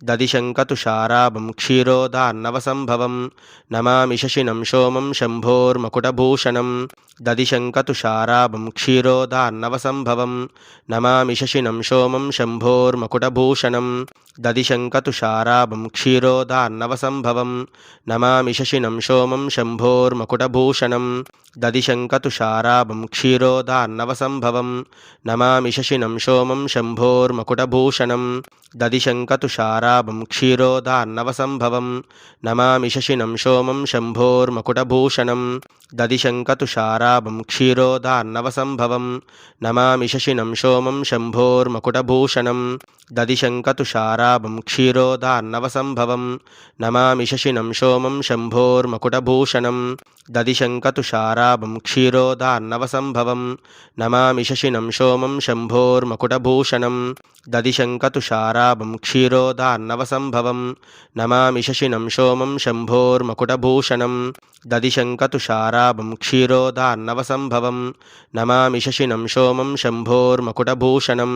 ददिशङ्कतुषाराभं क्षीरोदार्णवसम्भवं नमामि शशिनं सोमं शम्भोर्मकुटभूषणं ददिशङ्कतुषाराभं क्षीरोदार्णवसम्भवं नमामि शशिनं सोमं शम्भोर्मकुटभूषणं ददिशङ्कतुषाराभं क्षीरोदार्णवसम्भवं नमामि शशिनं सोमं शम्भोर्मकुटभूषणं ददिशङ्कतुषाराभं क्षीरोदार्णवसम्भवं नमामि शशिनं सोमं शम्भोर्मकुटभूषणं ददिशङ्कतुषाराभं क्षीरोदार्णवसम्भवं नमामि शशिनं सोमं शम्भोर्मकुटभूषणं ददिशङ्कतुषाराभं क्षीरोदार्णवसम्भवं नमामि शशिनं सोमं शम्भोर्मकुटभूषणं ददिशङ्कतुषाराभं क्षीरोदार्णवसम्भवं नमामि शशिनं सोमं शम्भोर्मकुटभूषणं ददिशङ्कतुषाराभं क्षीरोदार्णवसम्भवं नमामि शशिनं सोमं शम्भोर्मकुटभूषणं ददिशङ्कतुषाराभं क्षीरोदार्णवसम्भवं नमामि शशिनं सोमं शम्भोर्मकुटभूषणं ददिशङ्कतुषाराभं क्षीरोदार्णवसम्भवं नमामि शशिनं सोमं शम्भोर्मकुटभूषणं